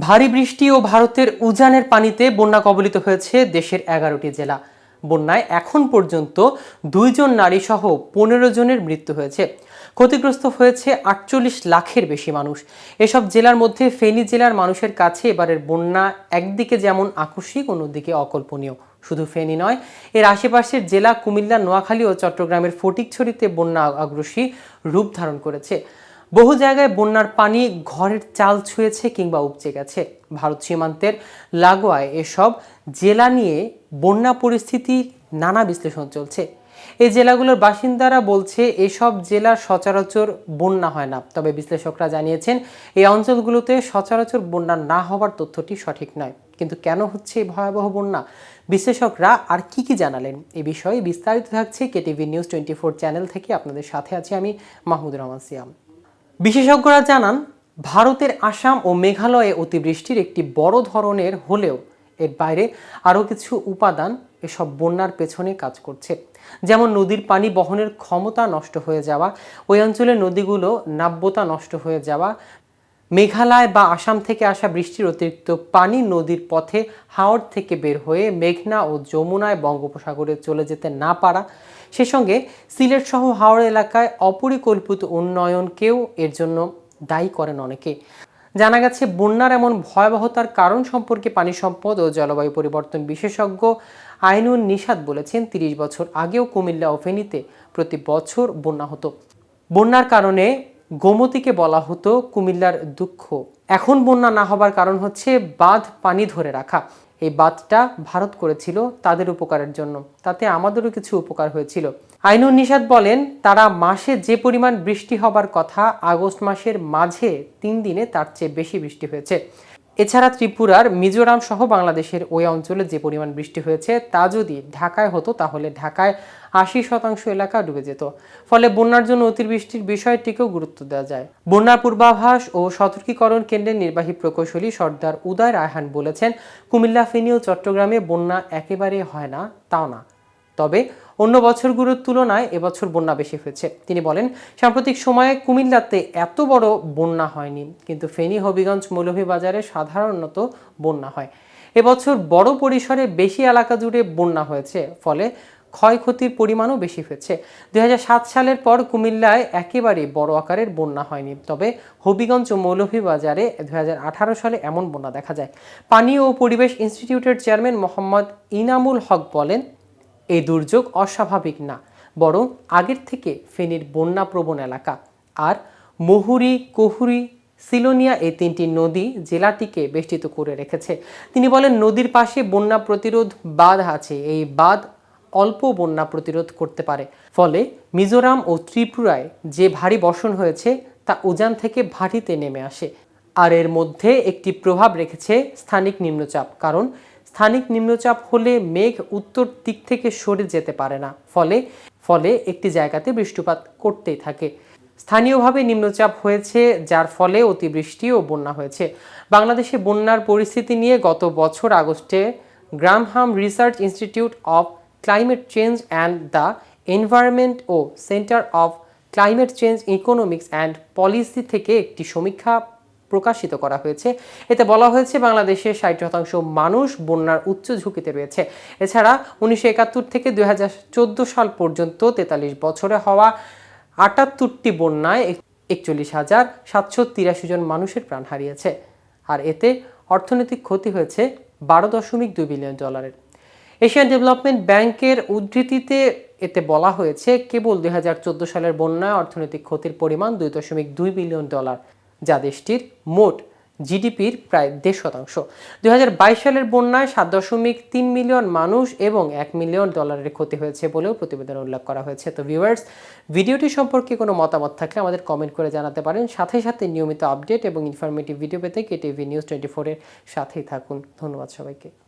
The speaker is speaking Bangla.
ভারী বৃষ্টি ও ভারতের উজানের পানিতে বন্যা কবলিত হয়েছে দেশের 11টি জেলা। বন্যায় এখন পর্যন্ত 2 জন নারী সহ 15 জনের মৃত্যু হয়েছে। ক্ষতিগ্রস্ত হয়েছে 48 লাখের বেশি মানুষ। এসব জেলার মধ্যে ফেনী জেলার মানুষের কাছে এবারের বন্যা একদিকে যেমন আকস্মিক, অন্যদিকে অকল্পনীয়। শুধু ফেনী নয়, এর আশেপাশের জেলা কুমিল্লা, নোয়াখালী ও চট্টগ্রামের ফটিকছড়িতে বন্যা আগ্রাসী রূপ ধারণ করেছে। বহু জায়গায় বন্যার পানি ঘরের চাল ছুঁয়েছে কিংবা উপচে গেছে। ভারত সীমান্তের লাগোয়ায় এসব জেলা নিয়ে বন্যা পরিস্থিতির নানা বিশ্লেষণ চলছে। এই জেলাগুলোর বাসিন্দারা বলছে এসব জেলার সচরাচর বন্যা হয় না, তবে বিশ্লেষকরা জানিয়েছেন এই অঞ্চলগুলোতে সচরাচর বন্যা না হওয়ার তথ্যটি সঠিক নয়। কিন্তু কেন হচ্ছে এই ভয়াবহ বন্যা? বিশ্লেষকরা আর কি জানালেন এ বিষয়ে বিস্তারিত থাকছে কেটিভি নিউজ 24 চ্যানেল থেকে। আপনাদের সাথে আছি আমি, মাহমুদুর রহমান সিয়াম। বিশেষজ্ঞরা জানান, ভারতের আসাম ও মেঘালয়ে অতিবৃষ্টির একটি বড় ধরনের হলেও এর বাইরে আরও কিছু উপাদান এসব বন্যার পেছনে কাজ করছে। যেমন নদীর পানি বহনের ক্ষমতা নষ্ট হয়ে যাওয়া, ওই অঞ্চলের নদীগুলো নাব্যতা নষ্ট হয়ে যাওয়া, মেঘালয় বা আসাম থেকে আসা বৃষ্টির অতিরিক্ত পানি নদীর পথে হাওড় থেকে বের হয়ে মেঘনা ও যমুনায় বঙ্গোপসাগরে চলে যেতে না পারা, সে সঙ্গে সিলেট সহ হাওড় এলাকায় অপরিকল্পিত উন্নয়নকেও এর জন্য দায়ী করেন অনেকে। জানা গেছে, বন্যার এমন ভয়াবহতার কারণ সম্পর্কে পানি সম্পদ ও জলবায়ু পরিবর্তন বিশেষজ্ঞ আইনুন নিশাত বলেছেন, 30 বছর আগেও কুমিল্লা ও ফেনীতে প্রতি বছর বন্যা হতো। বন্যার কারণে গোমতীকে বলা হতো কুমিল্লার দুঃখ। এখন বন্যা না হবার কারণ হচ্ছে বাঁধ পানি ধরে রাখা। এই বাঁধটা ভারত করেছিল তাদের উপকারের জন্য, তাতে আমাদেরও কিছু উপকার হয়েছিল। আইনুন নিশাত বলেন, তারা মাসে যে পরিমাণ বৃষ্টি হবার কথা, আগস্ট মাসের মাঝে 3 দিনে তার চেয়ে বেশি বৃষ্টি হয়েছে। এছাড়া ত্রিপুরার, মিজোরাম সহ বাংলাদেশের ওই অঞ্চলে যে পরিমাণ বৃষ্টি হয়েছে তা যদি ঢাকায় হতো তাহলে ঢাকায় 80% এলাকা ডুবে যেত। ফলে বন্যার জন্য অতিবৃষ্টির বিষয়টিকেও গুরুত্ব দেওয়া যায়। বন্যার পূর্বাভাস ও সতর্কীকরণ কেন্দ্রের নির্বাহী প্রকৌশলী সর্দার উদয় রায়হান বলেছেন, কুমিল্লা, ফেনী ও চট্টগ্রামে বন্যা একেবারে হয় না তাও না, তবে অন্য বছরগুলোর তুলনায় এবছর বন্যা বেশি হয়েছে। তিনি বলেন, সাম্প্রতিক সময়ে কুমিল্লাতে এত বড় বন্যা হয়নি, কিন্তু ফেনী, হবিগঞ্জ, মৌলভীবাজারে সাধারণত বন্যা হয়। এবছর বড় পরিসরে বেশি এলাকা জুড়ে বন্যা হয়েছে, ফলে ক্ষয়ক্ষতির পরিমাণও বেশি হয়েছে। 2007 সালের পর কুমিল্লায় একেবারে বড় আকারের বন্যা হয়নি, তবে হবিগঞ্জ ও মৌলভীবাজারে 2018 সালে এমন বন্যা দেখা যায়। পানি ও পরিবেশ ইনস্টিটিউটের চেয়ারম্যান মোহাম্মদ ইনামুল হক বলেন, এই দুর্যোগ অস্বাভাবিক না, বরং আগের থেকে ফেনীর বন্যা প্রবণ এলাকা। আর মহুরী, কহুরী, সিলোনিয়া এই 3টি নদী জেলাটিকে বেষ্টিত করে রেখেছে। তিনি বলেন, নদীর পাশে বন্যা প্রতিরোধ বাঁধ আছে, এই বাঁধ অল্প বন্যা প্রতিরোধ করতে পারে। ফলে মিজোরাম ও ত্রিপুরায় যে ভারী বর্ষণ হয়েছে তা উজান থেকে ভাটিতে নেমে আসে। আর এর মধ্যে একটি প্রভাব রেখেছে স্থানিক নিম্নচাপ, কারণ স্থানিক নিম্নচাপ হলে মেঘ উত্তর দিক থেকে সরে যেতে পারে না, ফলে একটি জায়গাতে বৃষ্টিপাত করতেই থাকে। স্থানীয়ভাবে নিম্নচাপ হয়েছে, যার ফলে অতিবৃষ্টি ও বন্যা হয়েছে। বাংলাদেশে বন্যার পরিস্থিতি নিয়ে গত বছর আগস্টে Grantham research institute of climate change and the environment ও centre of climate change economics and policy থেকে একটি সমীক্ষা প্রকাশিত করা হয়েছে। এতে বলা হয়েছে, বাংলাদেশের 60% মানুষ বন্যার উচ্চ ঝুঁকিতে রয়েছে। এছাড়া 1971 থেকে 2014 সাল পর্যন্ত 43 বছরে হওয়া 78টি বন্যায় 41,783 জন মানুষের প্রাণ হারিয়েছে। আর এতে অর্থনৈতিক ক্ষতি হয়েছে $12.2 বিলিয়ন। এশিয়ান ডেভেলপমেন্ট ব্যাংকের উদ্ধৃতিতে এতে বলা হয়েছে, কেবল 2014 সালের বন্যায় অর্থনৈতিক ক্ষতির পরিমাণ $2.2 বিলিয়ন, যা দেশটির মোট জিডিপির প্রায় 1.5%। 2022 সালের বন্যায় 7.3 মিলিয়ন মানুষ এবং $1 মিলিয়ন ক্ষতি হয়েছে বলেও প্রতিবেদনে উল্লেখ করা হয়েছে। তো ভিউয়ার্স, ভিডিওটি সম্পর্কে কোনো মতামত থাকলে আমাদের কমেন্ট করে জানাতে পারেন। সাথে সাথে নিয়মিত আপডেট এবং ইনফরমেটিভ ভিডিও পেতে কেটিভি নিউজ 24 এর সাথেই থাকুন। ধন্যবাদ সবাইকে।